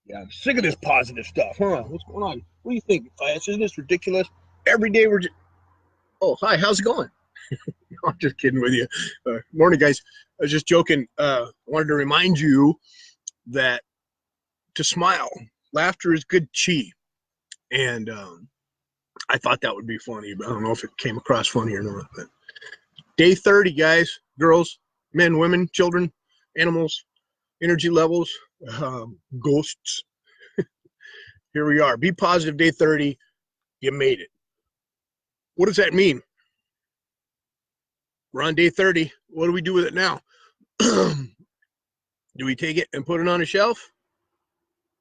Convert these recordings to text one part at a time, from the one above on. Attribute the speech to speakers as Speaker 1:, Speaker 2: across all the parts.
Speaker 1: Yeah, I'm sick of this positive stuff, huh? What's going on? What do you think, Class? Isn't this ridiculous? Every day we're just. Oh, hi, how's it going? I'm just kidding with you. Morning, guys. I was just joking. I wanted to remind you that to smile, laughter is good chi. And I thought that would be funny, but I don't know if it came across funny or not. But day 30, guys, girls, men, women, children, animals, energy levels, ghosts. Here we are. Be positive, day 30. You made it. What does that mean? We're on day 30. What do we do with it now? Do we take it and put it on a shelf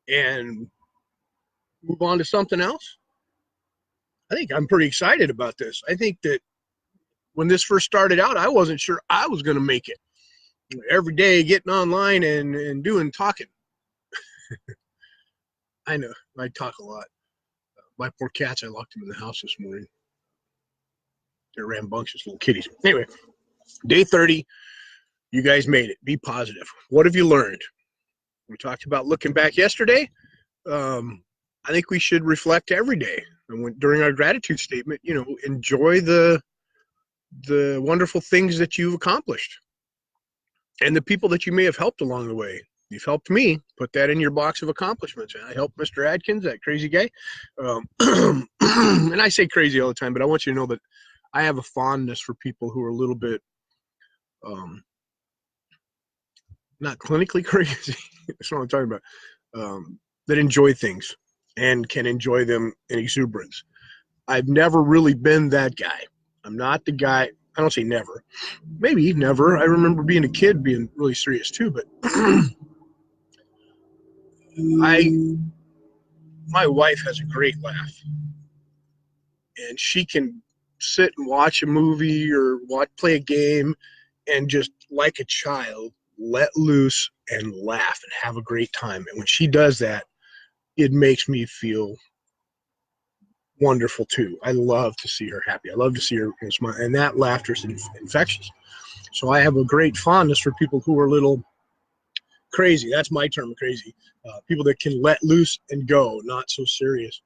Speaker 1: and move on to something else? I think I'm pretty excited about this. I think that when this first started out, I wasn't sure I was going to make it. Every day getting online and doing talking. I know I talk a lot. My poor cats, I locked them in the house this morning. They're rambunctious little kitties. Anyway, day 30, you guys made it. Be positive. What have you learned? We talked about looking back yesterday. I think we should reflect every day. And during our gratitude statement, enjoy the wonderful things that you've accomplished and the people that you may have helped along the way. You've helped me. Put that in your box of accomplishments. I helped Mr. Adkins, that crazy guy. And I say crazy all the time, but I want you to know that I have a fondness for people who are a little bit not clinically crazy. That's what I'm talking about. That enjoy things and can enjoy them in exuberance. I've never really been that guy. I'm not the guy. I don't say never. Maybe never. I remember being a kid being really serious too, but my wife has a great laugh, and she can sit and watch a movie or play a game and just like a child let loose and laugh and have a great time. And when she does that, it makes me feel wonderful too. I love to see her happy. I love to see her smile, and that laughter is infectious. So I have a great fondness for people who are a little crazy. That's my term, crazy. People that can let loose and go, not so serious.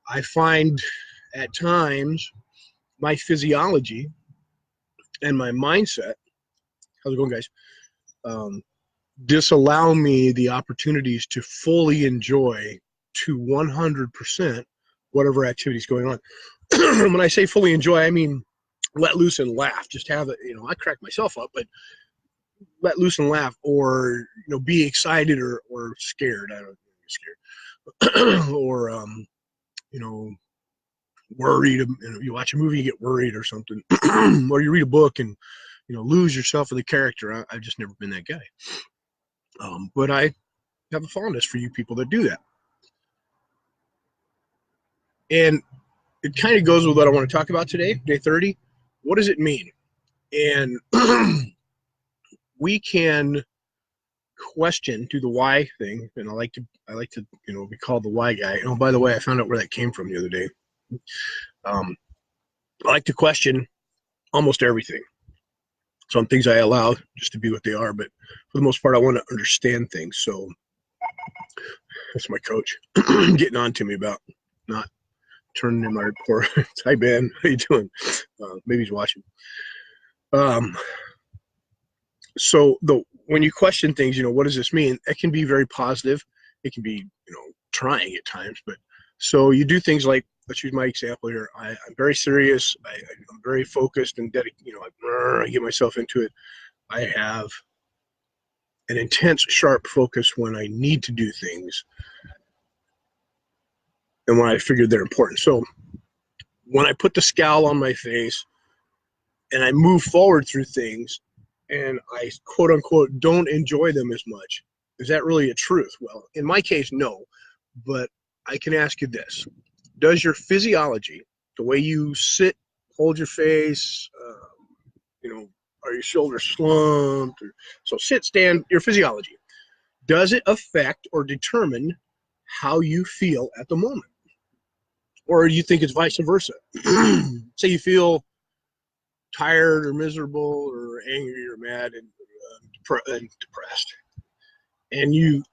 Speaker 1: I find at times my physiology and my mindset, how's it going, guys? Disallow me the opportunities to fully enjoy to 100% whatever activity is going on. When I say fully enjoy, I mean let loose and laugh. Just have it, I crack myself up, but let loose and laugh, or be excited or scared. I don't know, scared, or worried. You watch a movie, you get worried or something, or you read a book and lose yourself in the character. I've just never been that guy. But I have a fondness for you people that do that, and it kind of goes with what I want to talk about today, day 30. What does it mean? And we can question, do the why thing, and I like to be called the why guy. Oh, by the way, I found out where that came from the other day. I like to question almost everything. Some things I allow just to be what they are, but for the most part, I want to understand things. So that's my coach getting on to me about not turning in my report. Hi, Ben. How you doing? Maybe he's watching. So when you question things, what does this mean? It can be very positive. It can be, trying at times. But so you do things like, let's use my example here. I'm very serious. I'm very focused and dedicated. I get myself into it. I have an intense, sharp focus when I need to do things and when I figure they're important. So when I put the scowl on my face and I move forward through things and I quote unquote don't enjoy them as much, is that really a truth? Well, in my case, no. But I can ask you this. Does your physiology, the way you sit, hold your face, are your shoulders slumped? So sit, stand, your physiology, does it affect or determine how you feel at the moment? Or do you think it's vice versa? Say you feel tired or miserable or angry or mad and depressed, and you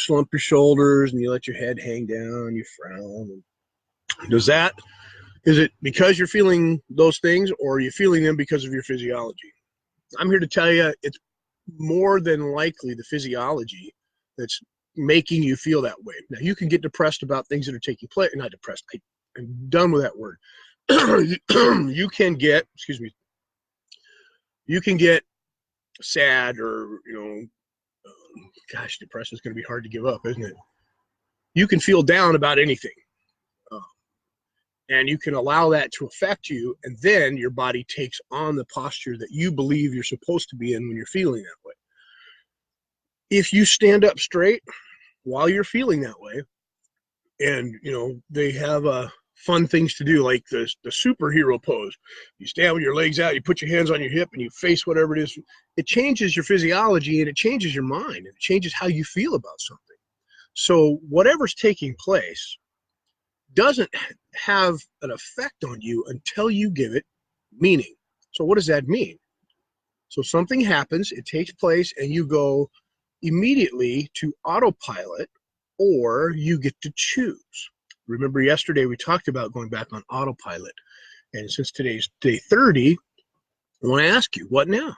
Speaker 1: slump your shoulders and you let your head hang down, you frown. Is it because you're feeling those things, or are you feeling them because of your physiology? I'm here to tell you it's more than likely the physiology that's making you feel that way. Now, you can get depressed about things that are taking place. Not depressed. I'm done with that word. You can get, you can get sad, or, gosh, depression is going to be hard to give up, isn't it? You can feel down about anything. And you can allow that to affect you, and then your body takes on the posture that you believe you're supposed to be in when you're feeling that way. If you stand up straight while you're feeling that way, and they have fun things to do, like the superhero pose. You stand with your legs out, you put your hands on your hip, and you face whatever it is. It changes your physiology, and it changes your mind, and it changes how you feel about something. So whatever's taking place doesn't have an effect on you until you give it meaning. So what does that mean? So something happens, it takes place, and you go immediately to autopilot, or you get to choose. Remember yesterday we talked about going back on autopilot. And since today's day 30, I want to ask you, what now?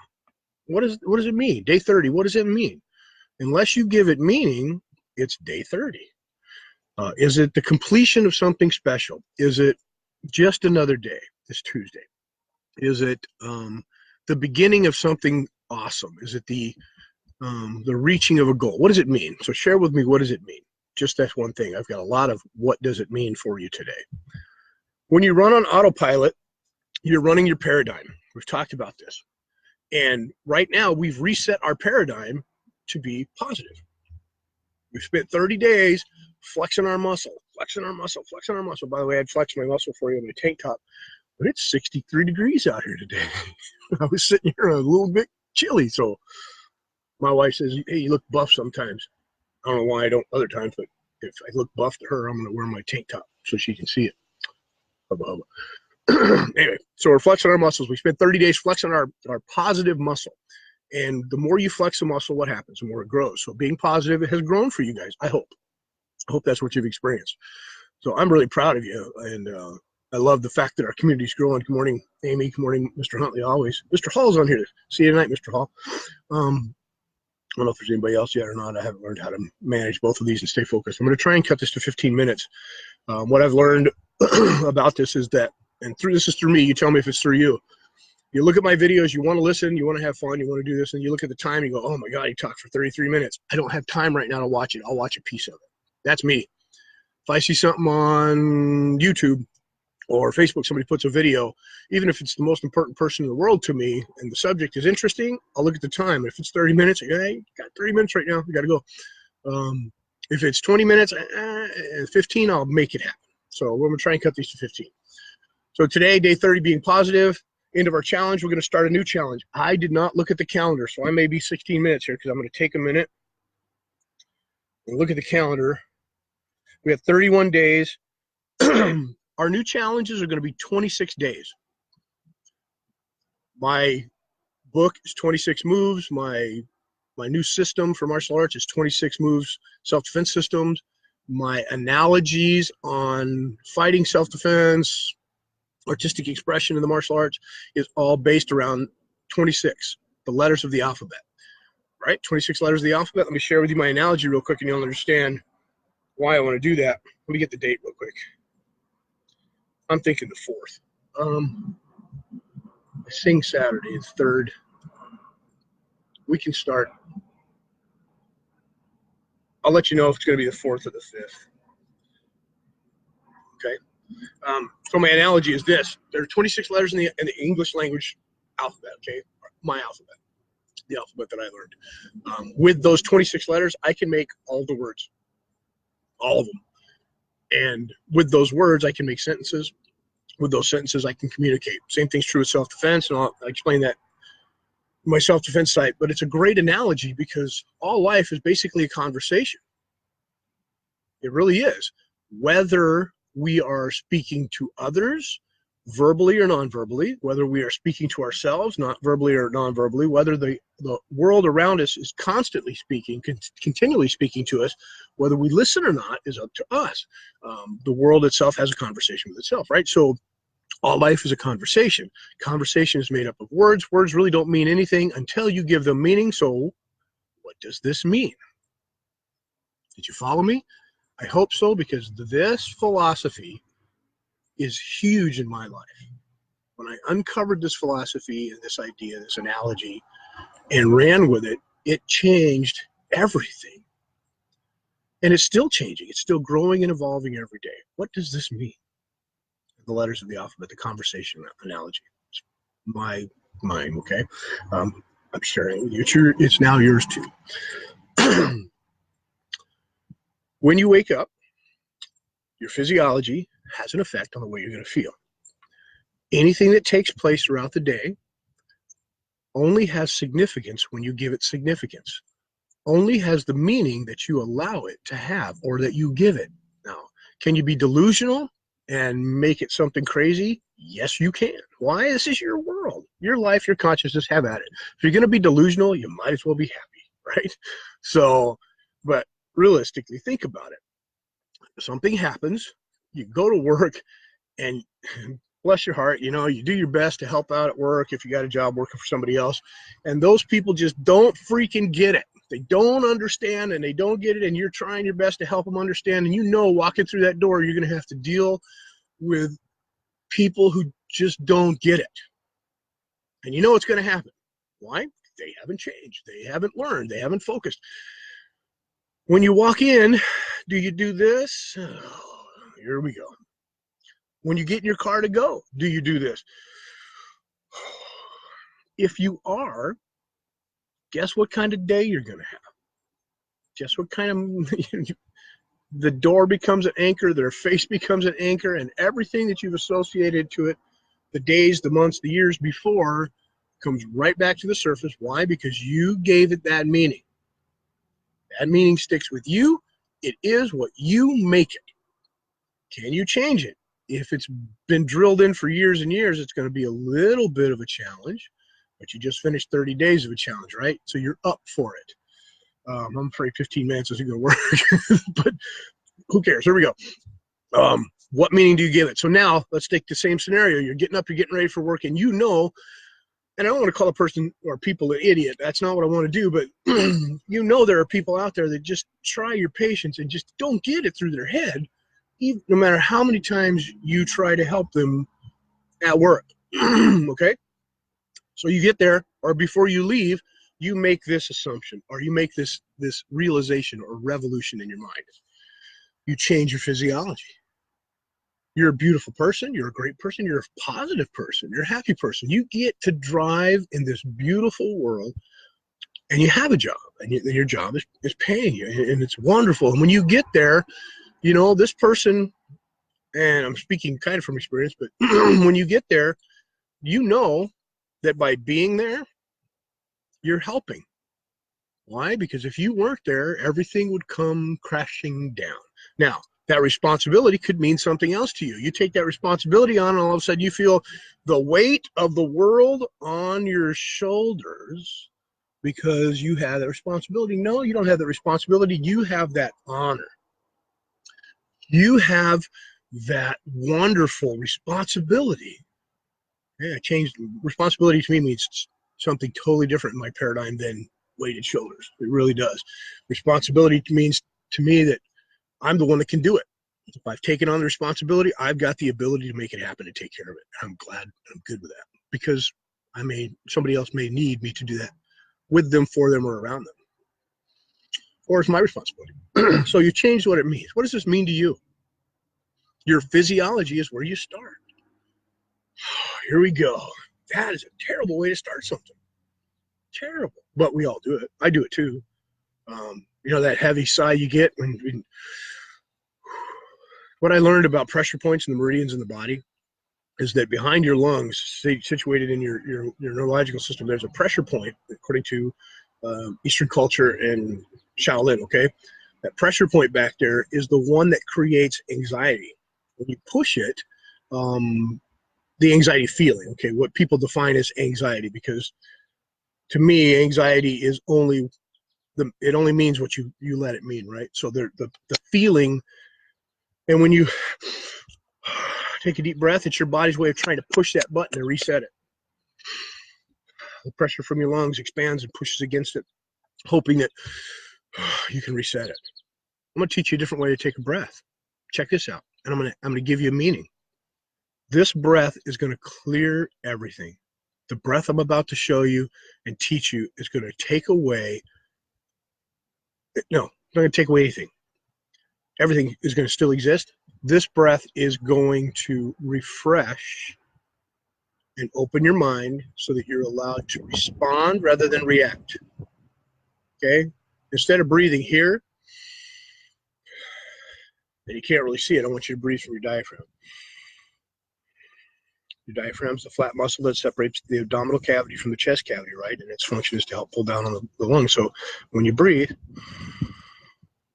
Speaker 1: What does it mean? Day 30, what does it mean? Unless you give it meaning, it's day 30. Is it the completion of something special? Is it just another day? It's Tuesday. Is it the beginning of something awesome? Is it the reaching of a goal? What does it mean? So share with me, what does it mean? Just that one thing. I've got a lot of what does it mean for you today. When you run on autopilot, you're running your paradigm. We've talked about this. And right now, we've reset our paradigm to be positive. We've spent 30 days flexing our muscle. By the way, I'd flex my muscle for you in my tank top, but it's 63 degrees out here today. I was sitting here a little bit chilly, so my wife says, hey, you look buff sometimes. I don't know why I don't other times, but if I look buff to her, I'm going to wear my tank top so she can see it. Anyway, so we're flexing our muscles. We spent 30 days flexing our positive muscle. And the more you flex the muscle, what happens? The more it grows. So being positive, it has grown for you guys, I hope. I hope that's what you've experienced. So I'm really proud of you. And I love the fact that our community is growing. Good morning, Amy. Good morning, Mr. Huntley, always. Mr. Hall's on here. See you tonight, Mr. Hall. I don't know if there's anybody else yet or not. I haven't learned how to manage both of these and stay focused. I'm going to try and cut this to 15 minutes. What I've learned about this is that, and this is through me, you tell me if it's through you. You look at my videos, you want to listen, you want to have fun, you want to do this, and you look at the time, you go, oh my God, he talked for 33 minutes. I don't have time right now to watch it. I'll watch a piece of it. That's me. If I see something on YouTube or Facebook, somebody puts a video, even if it's the most important person in the world to me and the subject is interesting, I'll look at the time. If it's 30 minutes, I go, hey, you got 30 minutes right now, you got to go. If it's 20 minutes, 15, I'll make it happen. So we're going to try and cut these to 15. So today, day 30 being positive, end of our challenge, we're going to start a new challenge. I did not look at the calendar, so I may be 16 minutes here because I'm going to take a minute and look at the calendar. We have 31 days. Our new challenges are going to be 26 days. My book is 26 moves. My new system for martial arts is 26 moves, self-defense systems. My analogies on fighting, self-defense, artistic expression in the martial arts is all based around 26, the letters of the alphabet, right? 26 letters of the alphabet. Let me share with you my analogy real quick and you'll understand why I want to do that. Let me get the date real quick. I'm thinking the 4th. I sing Saturday, the 3rd. We can start. I'll let you know if it's going to be the 4th or the 5th. Okay. So my analogy is this. There are 26 letters in the English language alphabet, okay? My alphabet, the alphabet that I learned. With those 26 letters, I can make all the words, all of them. And with those words, I can make sentences. With those sentences, I can communicate. Same thing's true with self-defense, and I'll explain that in my self-defense site. But it's a great analogy because all life is basically a conversation. It really is. Whether we are speaking to others verbally or non-verbally, whether we are speaking to ourselves, not verbally or non-verbally, whether the world around us is constantly speaking, continually speaking to us, whether we listen or not is up to us. The world itself has a conversation with itself, right? So all life is a conversation. Conversation is made up of words. Words really don't mean anything until you give them meaning. So what does this mean? Did you follow me? I hope so, because this philosophy is huge in my life. When I uncovered this philosophy and this idea, this analogy, and ran with it, it changed everything. And it's still changing. It's still growing and evolving every day. What does this mean? The letters of the alphabet, the conversation analogy. It's my mind, okay? I'm sharing it with you. It's now yours too. When you wake up, your physiology has an effect on the way you're going to feel. Anything that takes place throughout the day only has significance when you give it significance. Only has the meaning that you allow it to have or that you give it. Now, can you be delusional and make it something crazy? Yes, you can. Why? This is your world, your life, your consciousness. Have at it. If you're going to be delusional, you might as well be happy, right? So, but realistically, think about it. Something happens, you go to work, and bless your heart, you do your best to help out at work if you got a job working for somebody else, and those people just don't freaking get it. They don't understand, and they don't get it, and you're trying your best to help them understand, and walking through that door, you're going to have to deal with people who just don't get it. And you know what's going to happen. Why? They haven't changed. They haven't learned. They haven't focused. When you walk in, do you do this? Oh, here we go. When you get in your car to go, do you do this? If you are, guess what kind of day you're going to have? Guess what kind of, the door becomes an anchor, their face becomes an anchor, and everything that you've associated to it, the days, the months, the years before, comes right back to the surface. Why? Because you gave it that meaning. That meaning sticks with you. It is what you make it. Can you change it? If it's been drilled in for years and years, it's going to be a little bit of a challenge, but you just finished 30 days of a challenge, right? So you're up for it. I'm afraid 15 minutes isn't going to work, but who cares? Here we go. What meaning do you give it? So now let's take the same scenario. You're getting up, you're getting ready for work, and and I don't want to call a person or people an idiot. That's not what I want to do, but there are people out there that just try your patience and just don't get it through their head, even, no matter how many times you try to help them at work. Okay? So you get there, or before you leave, you make this assumption, or you make this realization or revolution in your mind. You change your physiology. You're a beautiful person. You're a great person. You're a positive person. You're a happy person. You get to drive in this beautiful world, and you have a job, and your job is paying you, and it's wonderful. And when you get there, this person, and I'm speaking kind of from experience, but when you get there, that by being there, you're helping. Why? Because if you weren't there, everything would come crashing down. Now, that responsibility could mean something else to you. You take that responsibility on, and all of a sudden you feel the weight of the world on your shoulders because you have that responsibility. No, you don't have that responsibility. You have that honor. You have that wonderful responsibility. Yeah, I changed. Responsibility to me means something totally different in my paradigm than weighted shoulders. It really does. Responsibility means to me that I'm the one that can do it. If I've taken on the responsibility, I've got the ability to make it happen and take care of it. I'm glad, I'm good with that, because somebody else may need me to do that with them, for them, or around them. Or it's my responsibility. So you change what it means. What does this mean to you? Your physiology is where you start. Here we go. That is a terrible way to start something. Terrible. But we all do it. I do it too. That heavy sigh you get when what I learned about pressure points and the meridians in the body is that behind your lungs, situated in your neurological system, there's a pressure point, according to Eastern culture and Shaolin, okay? That pressure point back there is the one that creates anxiety. When you push it, the anxiety feeling. Okay, what people define as anxiety, because to me, anxiety is only it only means what you let it mean, right? So the feeling, and when you take a deep breath, it's your body's way of trying to push that button and reset it. The pressure from your lungs expands and pushes against it, hoping that you can reset it. I'm going to teach you a different way to take a breath. Check this out, and I'm going to give you a meaning. This breath is going to clear everything. The breath I'm about to show you and teach you is going to take away. No, not going to take away anything. Everything is going to still exist. This breath is going to refresh and open your mind so that you're allowed to respond rather than react. Okay? Instead of breathing here, and you can't really see it, I want you to breathe from your diaphragm. Your diaphragm is the flat muscle that separates the abdominal cavity from the chest cavity, right? And its function is to help pull down on the lungs. So when you breathe,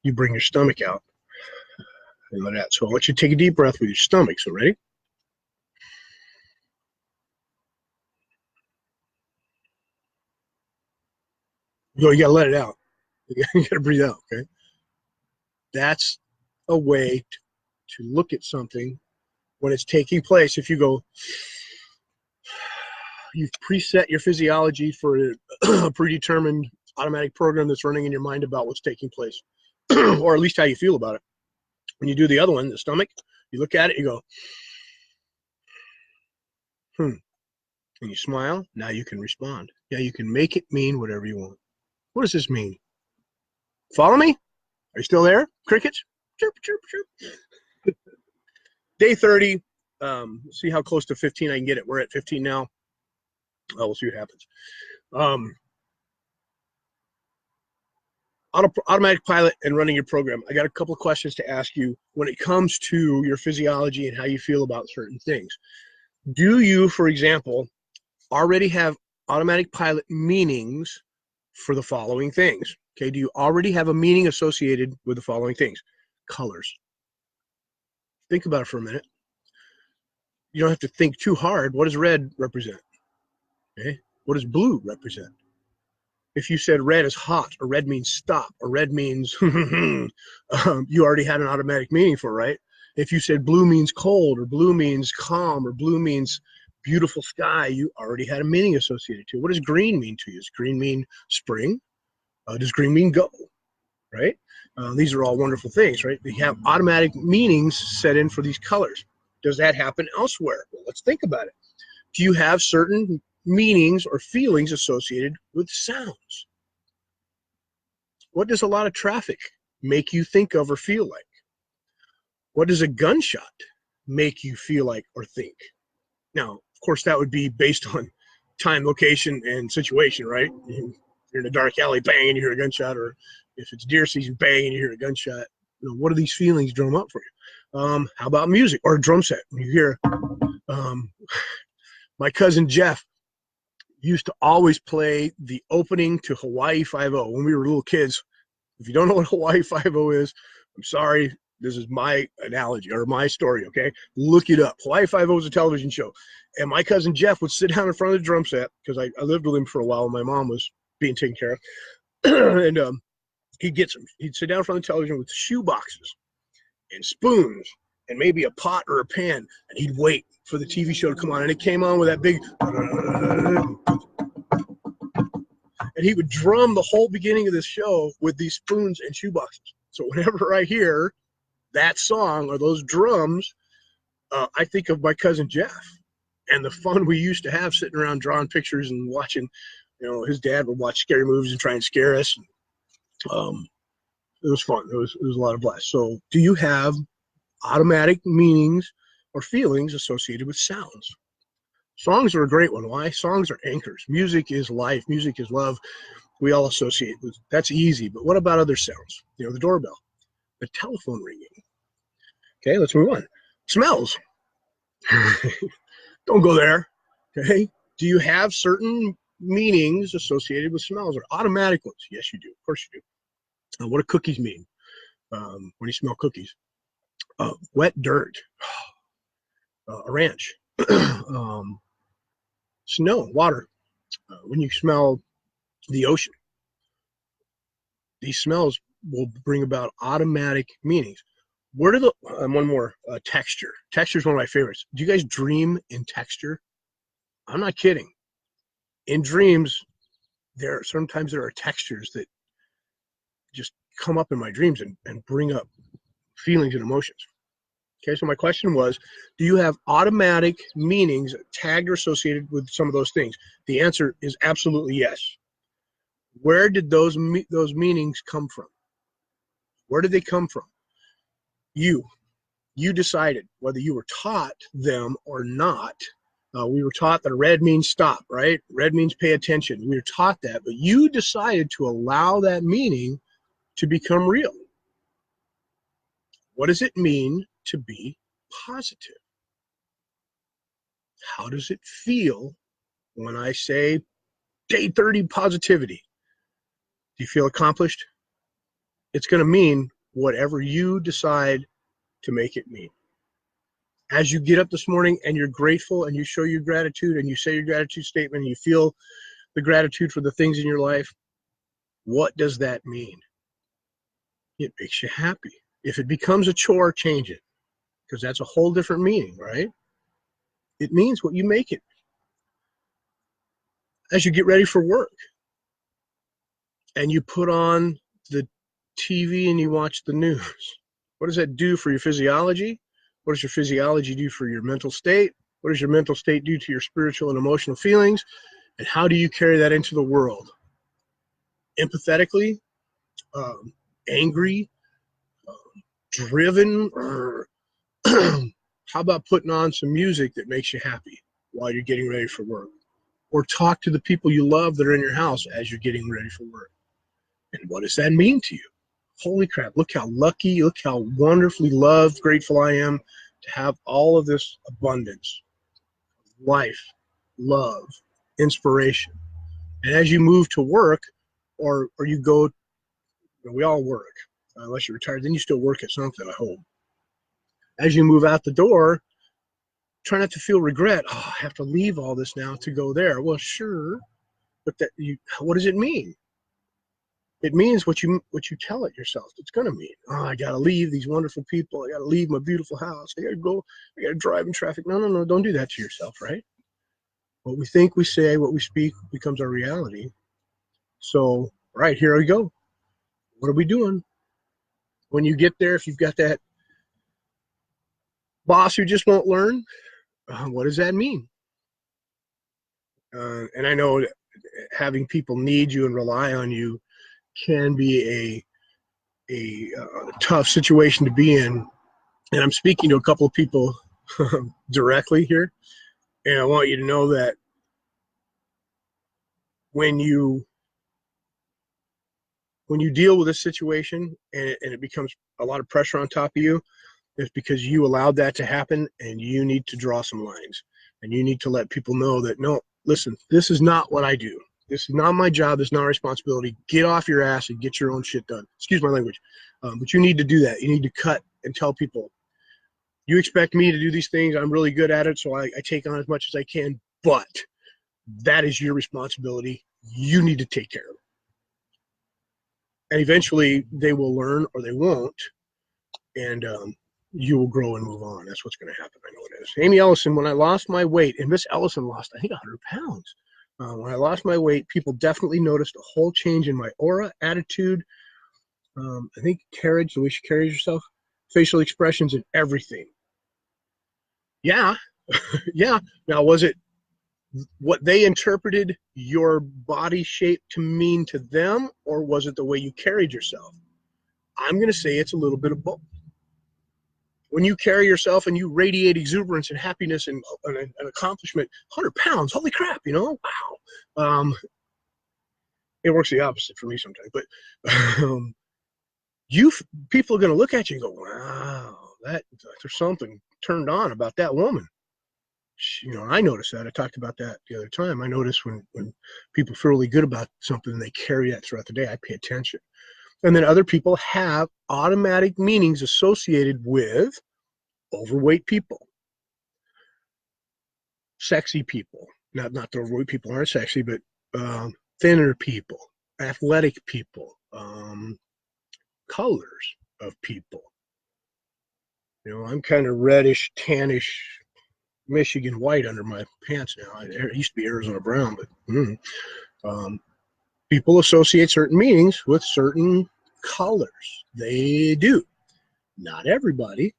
Speaker 1: you bring your stomach out and let it out. So I want you to take a deep breath with your stomach. So ready? You got to let it out. You got to breathe out, okay? That's a way to look at something when it's taking place. If you go, you've preset your physiology for a predetermined automatic program that's running in your mind about what's taking place, or at least how you feel about it. When you do the other one, the stomach, you look at it, you go, and you smile. Now you can respond. Yeah, you can make it mean whatever you want. What does this mean? Follow me? Are you still there? Crickets? Chirp, chirp, chirp. Day 30. See how close to 15 I can get it. We're at 15 now. We'll see what happens. Automatic pilot and running your program. I got a couple of questions to ask you when it comes to your physiology and how you feel about certain things. Do you, for example, already have automatic pilot meanings for the following things? Okay, do you already have a meaning associated with the following things? Colors. Think about it for a minute. You don't have to think too hard. What does red represent? Okay, what does blue represent? If you said red is hot, or red means stop, or red means you already had an automatic meaning for it, right? If you said blue means cold, or blue means calm, or blue means beautiful sky, you already had a meaning associated to it. What does green mean to you? Does green mean spring? Does green mean go? Right? These are all wonderful things, right? They have automatic meanings set in for these colors. Does that happen elsewhere? Well, let's think about it. Do you have certain meanings or feelings associated with sounds? What does a lot of traffic make you think of or feel like? What does a gunshot make you feel like or think? Now, of course, that would be based on time, location, and situation, right? You're in a dark alley, bang, and you hear a gunshot, or if it's deer season, bang, and you hear a gunshot. You know, what do these feelings drum up for you? How about music or a drum set? When you hear, my cousin Jeff used to always play the opening to Hawaii Five-0 when we were little kids. If you don't know what Hawaii Five-0 is, I'm sorry. This is my analogy or my story, okay? Look it up. Hawaii Five-0 is a television show. And my cousin Jeff would sit down in front of the drum set because I lived with him for a while when my mom was being taken care of. And he'd sit down in front of the television with shoe boxes and spoons and maybe a pot or a pan, and he'd wait for the TV show to come on. And it came on with that big, and he would drum the whole beginning of this show with these spoons and shoe boxes. So whenever I hear that song or those drums, I think of my cousin Jeff and the fun we used to have sitting around drawing pictures and watching. You know, his dad would watch scary movies and try and scare us. It was fun. It was a lot of blast. So, do you have automatic meanings or feelings associated with sounds? Songs are a great one. Why? Songs are anchors. Music is life. Music is love. We all associate with that's easy. But what about other sounds? You know, the doorbell, the telephone ringing. Okay, let's move on. Smells. Don't go there. Okay. Do you have certain meanings associated with smells or automatic ones? Yes, you do. Of course you do. What do cookies mean? When you smell cookies? Wet dirt. A ranch. Snow, water. When you smell the ocean, these smells will bring about automatic meanings. Where do the one more texture? Texture is one of my favorites. Do you guys dream in texture? I'm not kidding. In dreams, sometimes there are textures that just come up in my dreams and bring up feelings and emotions. Okay, so my question was, do you have automatic meanings tagged or associated with some of those things? The answer is absolutely yes. Where did those meanings come from? Where did they come from? You decided whether you were taught them or not. We were taught that red means stop, right? Red means pay attention. We were taught that, but you decided to allow that meaning to become real. What does it mean to be positive? How does it feel when I say day 30 positivity? Do you feel accomplished? It's going to mean whatever you decide to make it mean. As you get up this morning and you're grateful and you show your gratitude and you say your gratitude statement and you feel the gratitude for the things in your life, what does that mean? It makes you happy. If it becomes a chore, change it, because that's a whole different meaning, right? It means what you make it. As you get ready for work and you put on the TV and you watch the news, what does that do for your physiology? What does your physiology do for your mental state? What does your mental state do to your spiritual and emotional feelings? And how do you carry that into the world? Empathetically, angry, driven, or how about putting on some music that makes you happy while you're getting ready for work? Or talk to the people you love that are in your house as you're getting ready for work. And what does that mean to you? Holy crap, look how lucky, look how wonderfully loved, grateful I am to have all of this abundance, life, love, inspiration. And as you move to work, or you go, we all work, unless you're retired, then you still work at something, I hope. As you move out the door, try not to feel regret. Oh, I have to leave all this now to go there. Well, sure, but what does it mean? It means what you tell it yourself. It's going to mean, oh, I got to leave these wonderful people. I got to leave my beautiful house. I got to go. I got to drive in traffic. No. Don't do that to yourself, right? What we think, we say, what we speak becomes our reality. So, right, here we go. What are we doing? When you get there, if you've got that boss who just won't learn, what does that mean? And I know having people need you and rely on you can be a tough situation to be in. And I'm speaking to a couple of people directly here. And I want you to know that when you deal with this situation and it becomes a lot of pressure on top of you, it's because you allowed that to happen, and you need to draw some lines. And you need to let people know that, no, listen, this is not what I do. This is not my job. This is not my responsibility. Get off your ass and get your own shit done. Excuse my language. But you need to do that. You need to cut and tell people, you expect me to do these things. I'm really good at it, so I take on as much as I can. But that is your responsibility. You need to take care of it. And eventually they will learn, or they won't. And you will grow and move on. That's what's going to happen. I know it is. Amy Ellison, when I lost my weight, and Miss Ellison lost, I think, 100 pounds. When I lost my weight, people definitely noticed a whole change in my aura, attitude, I think carriage, the way she carries herself, facial expressions, and everything. Yeah. Yeah. Now, was it what they interpreted your body shape to mean to them, or was it the way you carried yourself? I'm going to say it's a little bit of both. When you carry yourself and you radiate exuberance and happiness and accomplishment, 100 pounds, holy crap, wow. It works the opposite for me sometimes. But people are going to look at you and go, wow, there's something turned on about that woman. I noticed that. I talked about that the other time. I notice when people feel really good about something and they carry that throughout the day, I pay attention. And then other people have automatic meanings associated with overweight people. sexy people. Not the overweight people aren't sexy, but thinner people, athletic people, colors of people. You know, I'm kind of reddish, tannish, Michigan white under my pants now. It used to be Arizona brown, but people associate certain meanings with certain colors. They do. Not everybody.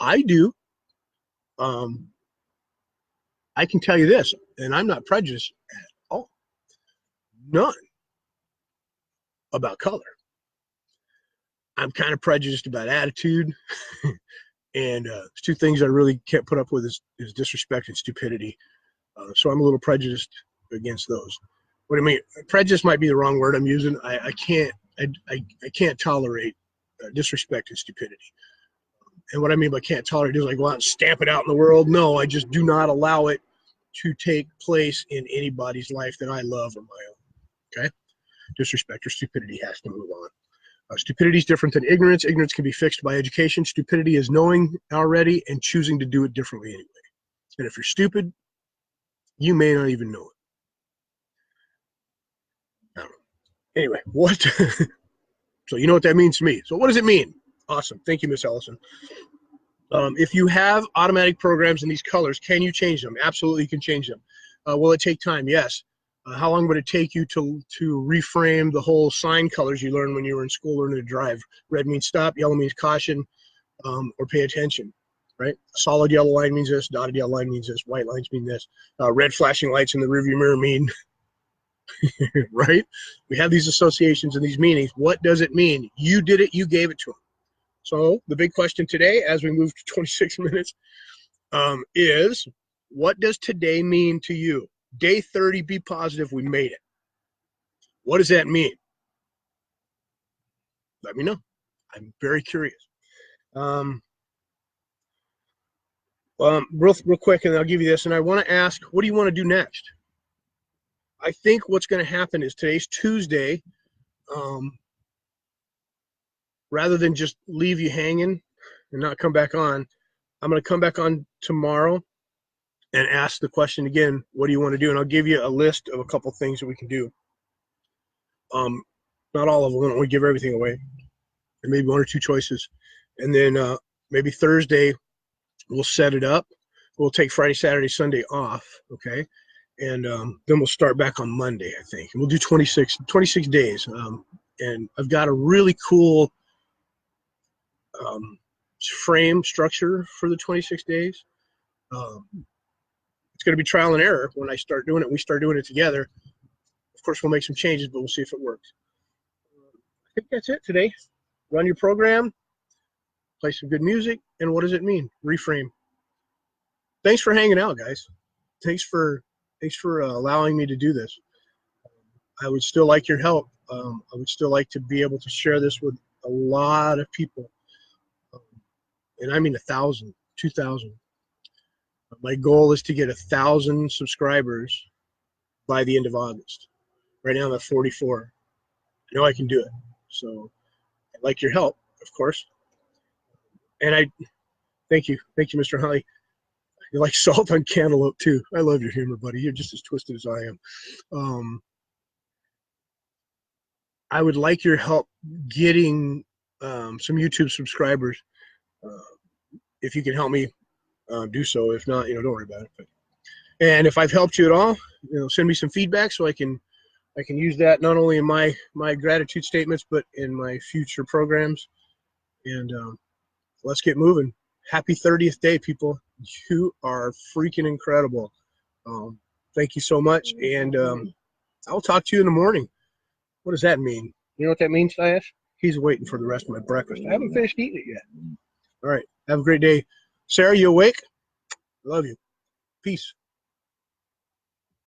Speaker 1: I do. I can tell you this, and I'm not prejudiced at all. None about color. I'm kind of prejudiced about attitude. And two things I really can't put up with is disrespect and stupidity. So I'm a little prejudiced against those. What I mean, prejudice might be the wrong word I'm using. I can't tolerate disrespect and stupidity. And what I mean by can't tolerate is like go out and stamp it out in the world. No, I just do not allow it to take place in anybody's life that I love or my own. Okay? Disrespect or stupidity has to move on. Stupidity is different than ignorance. Ignorance can be fixed by education. Stupidity is knowing already and choosing to do it differently anyway. And if you're stupid, you may not even know it. I don't know. Anyway, what? So you know what that means to me. So what does it mean? Awesome. Thank you, Miss Ellison. If you have automatic programs in these colors, can you change them? Absolutely, you can change them. Will it take time? Yes. How long would it take you to reframe the whole sign colors you learned when you were in school learning to drive? Red means stop, yellow means caution, or pay attention, right? A solid yellow line means this, dotted yellow line means this, white lines mean this. Red flashing lights in the rearview mirror mean, right? We have these associations and these meanings. What does it mean? You did it, you gave it to them. So the big question today, as we move to 26 minutes, is what does today mean to you? Day 30, be positive, we made it. What does that mean? Let me know. I'm very curious. Real quick, and I'll give you this, and I want to ask, what do you want to do next? I think what's going to happen is today's Tuesday. Rather than just leave you hanging and not come back on, I'm going to come back on tomorrow and ask the question again, what do you want to do? And I'll give you a list of a couple things that we can do. Not all of them. I don't want to give everything away. And maybe one or two choices. And then maybe Thursday, we'll set it up. We'll take Friday, Saturday, Sunday off, okay? And then we'll start back on Monday, I think. And we'll do 26 days. And I've got a really cool frame structure for the 26 days. It's going to be trial and error when I start doing it. We start doing it together. Of course, we'll make some changes, but we'll see if it works. I think that's it today. Run your program, play some good music, and what does it mean? Reframe. Thanks for hanging out, guys. Thanks for allowing me to do this. I would still like your help. I would still like to be able to share this with a lot of people. And I mean 1,000, 2,000. My goal is to get 1,000 subscribers by the end of August. Right now I'm at 44. I know I can do it. So I'd like your help, of course. And I thank you, Mr. Holly. You're like salt on cantaloupe too. I love your humor, buddy. You're just as twisted as I am. I would like your help getting some YouTube subscribers. If you can help me do so. If not, don't worry about it. And if I've helped you at all, send me some feedback so I can use that not only in my gratitude statements but in my future programs. And let's get moving. Happy 30th day, people. You are freaking incredible. Thank you so much, and I'll talk to you in the morning. What does that mean? You know what that means, Sayash? He's waiting for the rest of my breakfast. I haven't finished eating it yet. All right. Have a great day. Sarah, you awake? Love you. Peace.